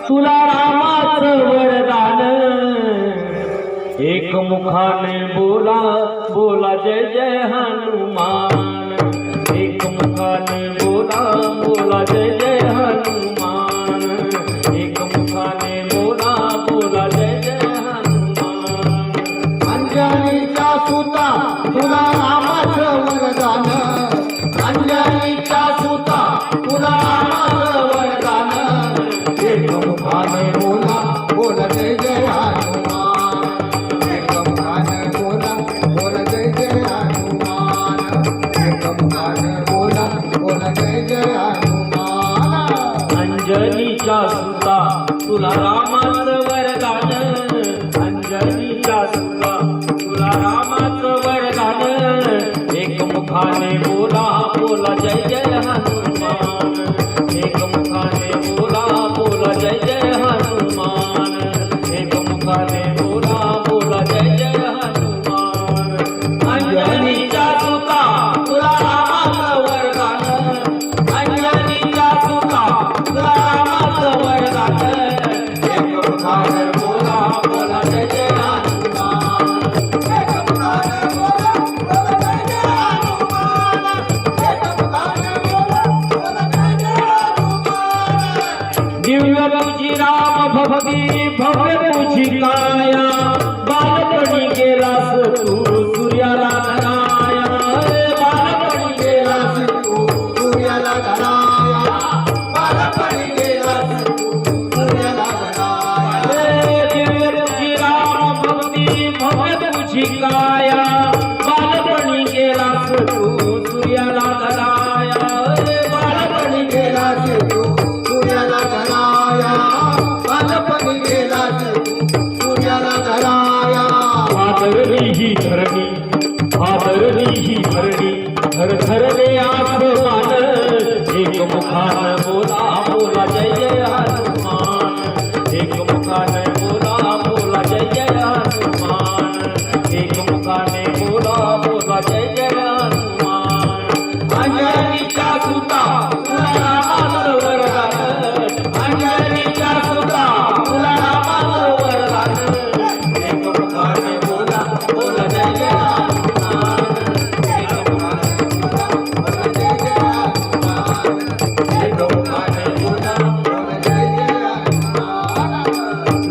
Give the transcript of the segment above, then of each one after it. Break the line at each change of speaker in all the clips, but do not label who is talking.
तुला रामाचं वरदान एक मुखाने बोला बोला जय जय हनुमान एक मुखाने बोला बोला जय जय हनुमान एक मुखाने बोला बोला जय जय हनुमान
अंजनीचा सुता तुला रामाचं वरदान अंजनीचा सुता तुला रामाचं वरदान एक मुखाने बोला बोला जय जय हनुमान एक मुखाने बोला बोला जय जय हनुमान एक मुखाने बोला बोला जय जय हनुमान
अंजनीचा सुता तुला रामाचं वरदान अंजनीचा सुता तुला रामाचं वरदान एक मुखाने बोला बोला जय जय हनुमान एक मुखाने बोला बोला जय जय हनुमान एक मुखाने बोला बोला जय जय हनुमान अंजनीचा सुता तुला रामाचं वरदान अंजनीचा सुता तुला रामाचं वरदान
एक मुखाने बोला बोला जय जय हनुमान एक मुखाने बोला बोला जय जय हनुमान एक मुखाने बोला बोला जय जय हनुमान
दिव्य तुझी राम भक्ती भव्य तुझी काया बालपणी गेलास तू सूर्याला धराया बालपणी गेलास
तू सूर्याला धराया बालपणी गेलास तू सूर्याला धराया
दिव्य तुझी राम भक्ती भव्य तुझी काया बालपणी गेलास तू सूर्याला धराया बालपणी
गेलास तू सूर्याला धराया बालपणी गेलास तू सूर्याला धराया
भादरली ही धरणी धर धरले आसमान एक मुखान बोला बोला जय जय हनुमान एक मुखान बोला बोला जय जय हनुमान एक मुखाने बोला बोला जय जय हनुमान अंजनीचा सुता तुला रामाचं वरदान अंजनीचा सुता तुला रामाचं वरदान एक मुखाने बोला बोला जय जय हनुमान एक मुखाने बोला बोला जय जय हनुमान एक मुखाने बोला
बोला जय जय हनुमान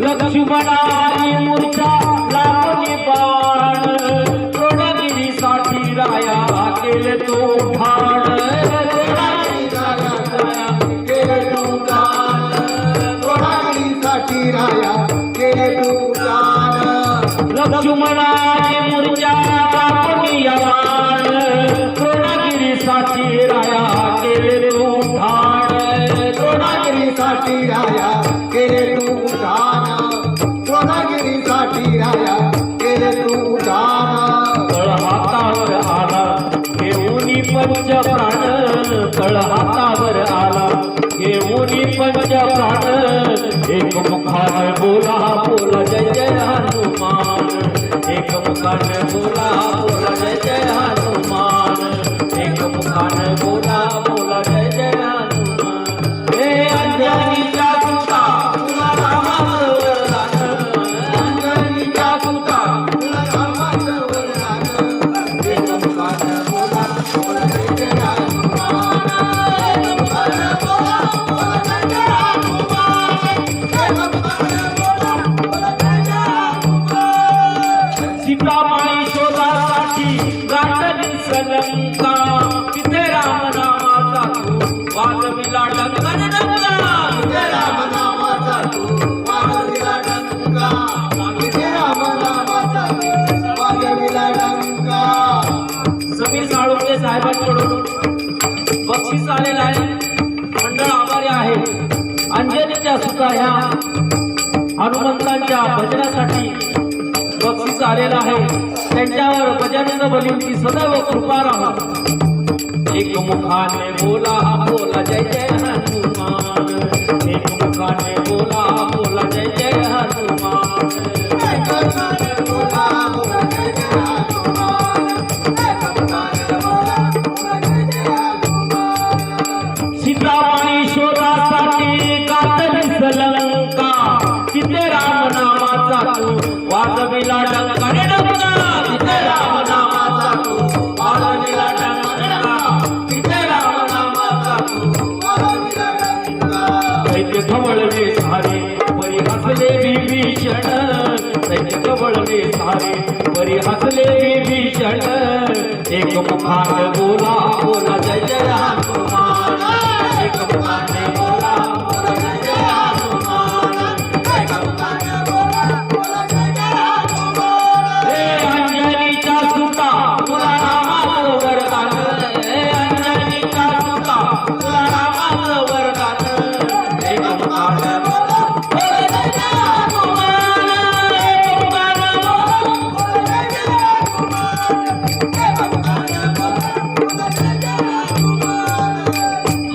लक्ष्मणाची मूर्छा लागली बाण द्रोणगिरीसाठी राया केले तो भाण
केले तू दान कोणासाठी राया केले तू दान
लक्ष्मणाची मूर्छा लागली बाण द्रोणगिरीसाठी राया केले तो भाण
द्रोणागिरीसाठी राया केले तू दान द्रोणागिरीसाठी राया केले तू दान
तळ हातावर आला घेऊन पंच प्राण तळ हातावर आला घेऊन पंच प्राण एक मुखाने बोला बोला जय जय हनुमान एक मुखाने बोला बोला जय जय हनुमान एक मुखाने बोला बोला जय जय हनुमान हे अंजनीचा सुता तुला रामाचं वरदान अंजनीचा सुता
तुला रामाचं वरदान एक मुखाने बोला बोला जय जय हनुमान एक मुखाने बोला बोला जय जय हनुमान एक मुखाने बोला बोला जय जय हनुमान
सीतामाई शोधासाठी गाठली सलंका तिथे राम नामाचा तू वाजविला डंका
विजय राम नामाचा तू वाजविला डंका विजय राम नामाचा तू वाजविला डंका
समीर साळुंके साहेबांकडून बक्षीस आलेलं आहे मंडळ आभारी आहे अंजनीच्या सुता ह्या हनुमंतांच्या भजनासाठी बक्षीस आलेलं आहे त्यांच्यावर गजानन बलींची सदैव कृपा राहो एक मुखाने बोला बोला जय जय हनुमान एक मुखाने बोला बोला जय जय हनुमान
एक मुखाने बोला बोला जय जय हनुमान एक मुखाने बोला बोला जय जय हनुमान
सीतामाई शोधासाठी गाठली सलंका तू वाजविला डंका रे डंका तिथे राम नामाचा तू वाजविला डंका तिथे राम नामाचा तू दैत्य खवळले सारे परी हसले विभीषण दैत्य खवळले सारे परी हसले विभीषण एक मुखाने बोला बोला जय जय हनुमान एक मुखाने बोला बोला जय जय हनुमान एक मुखाने बोला बोला जय जय हनुमान हे अंजनीचा सुता तुला रामाचं वरदान हे अंजनीचा सुता तुला रामाचं वरदान एक मुखाने बोला बोला जय जय हनुमान एक मुखाने बोला बोला जय जय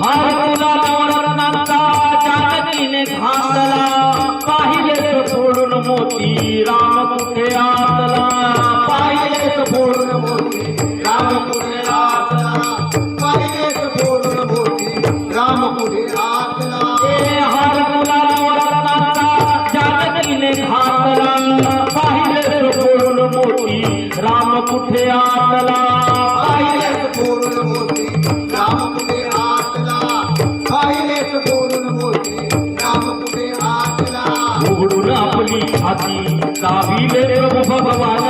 हार तुला नवरत्नांचा जानकीने घातला पाहिलेस फोडून मोती राम कुठे आतला पाहिलेस फोडून मोती
राम पुढे आतला पाहिलेस फोडून मोती राम पुढे आतला
ए हार तुला नवरत्नांचा जानकीने घातला पाहिलेस फोडून मोती राम कुठे आतला
पाहिलेस फोडून मोती राम पुढे आतला पाहिलेस फोडून मोती राम पुढे आतला
उघडून आपली छाती दाविले प्रभू भगवान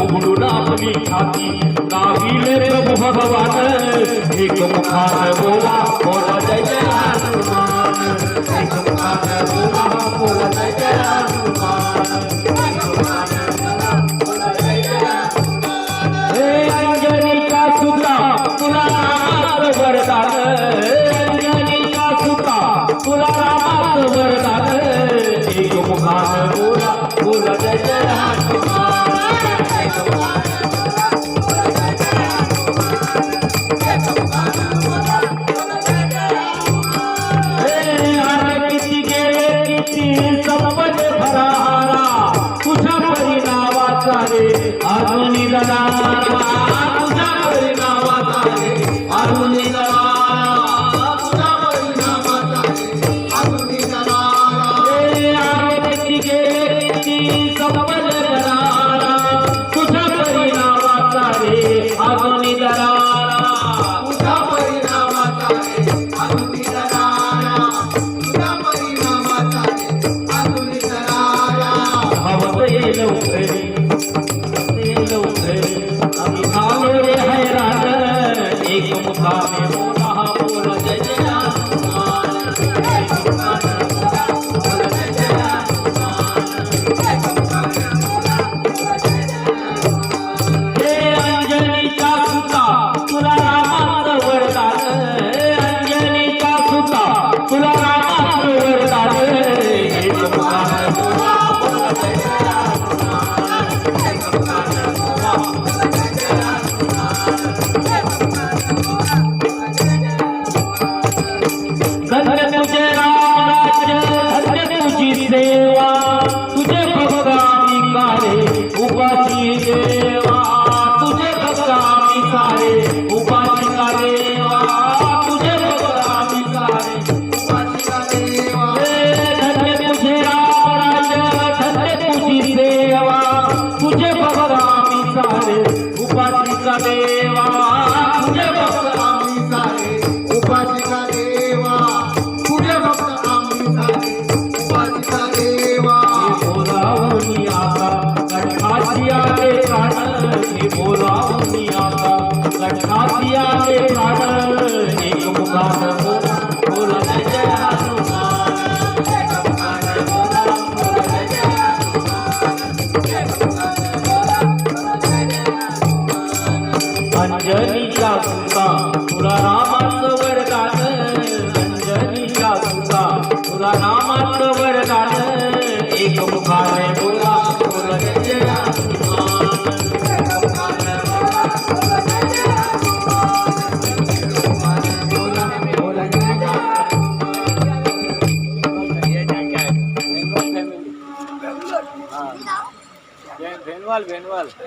उघडून आपली छाती दाविले प्रभू भगवान एक मुखाने बोला बोला जय जय हनुमान एक मुखाने बोला बोला जय जय हनुमान एक मुखाने बोला बोला जय जय हनुमान हे अंजनीचा सुता तुला रामाचं वरदान हे अंजनीचा सुता तुला रामाचं वरदान एक मुखाने बोला बोला जय जय हनुमान एक मुखाने बोला बोला जय जय हनुमान एक मुखाने बोला बोला जय जय हनुमान हे आरे किती गेले किती संपले भरारा तुझ्या परिणामाचा रे अजूनही लढारा तुझ्या परिणामाचा रे अजूनही लढारा तुझ्या परिणामाचा रे
अग्नी जलाला
हे आरे किती गेले किती संपले भरारा तुझ्या परिणामाचा रे अजूनही लढारा
तुझ्या परिणामाचा रे अग्नी जलाला तुझ्या परिणामाचा रे अग्नी जलाला
हवत ये लवकरी आम्ही झालो रे हैराण एक मुखाने बोला बोला जय जय हनुमान एक मुखाने बोला बोला जय जय हनुमान एक मुखाने बोला बोला जय जय हनुमान हे अंजनीचा सुता तुला रामाचं वरदान हे अंजनीचा सुता तुला रामाचं वरदान एक मुखाने बोला बोला जय जय हनुमान एक मुखाने बोला बोला जय जय हनुमान एक मुखाने बोला बोला जय जय हनुमान धन्य तुझे राम राज्य धन्य तुझी सेवा तुझे भक्त आम्ही कारे उपाशी देवा तुझे भक्त आम्ही सारे उपाशी का देवा तुझे भक्त आम्ही सारे उपाशी का देवा धन्य तुझे राम राज्य धन्य तुझी सेवा तुझे भक्त आम्ही सारे उपाशी का देवा तुझे भक्त
आम्ही सारे उपासिका देवा तुझे भक्त आम्ही सारे उपासिका देवा
बोलावून आता गठासी आले प्राण बोलावून आता गठासी आले प्राण एक मुखाने बोला बोला जय जय हनुमान एक मुखाने बोला बोला जय जय हनुमान एक मुखाने बोला बोला जय जय हनुमान अंजनीचा सुता तुला रामाचं वरदान अंजनीचा सुता तुला रामाचं वरदान एक मुखाने बोला बोला जय जय हनुमान एक मुखाने बोला बोला जय जय हनुमान एक मुखाने बोला बोला जय जय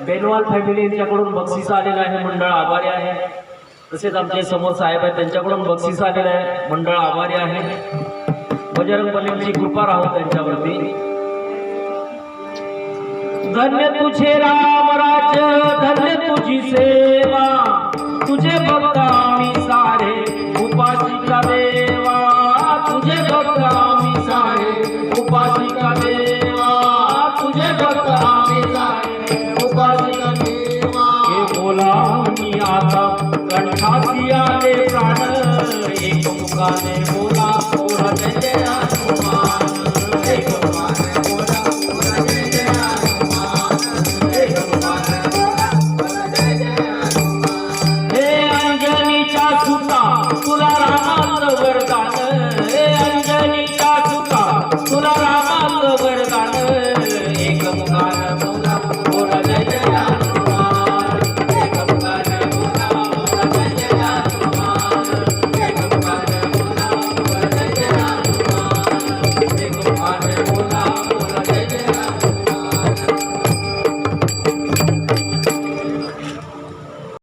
बेनवाल फॅमिली यांच्याकडून बक्षीस आलेलं आहे, मंडळ आभारी आहे. तसेच आमचे समोर साहेब आहेत, त्यांच्याकडून बक्षीस आलेलं आहे, मंडळ आभारी आहे. बजरंग बलींची कृपा राहो त्यांच्यावरती. धन्य तुझे राम राज्य, धन्य तुझी सेवा, तुझे भक्त आम्ही सारे उपासिका देवा, तुझे भक्त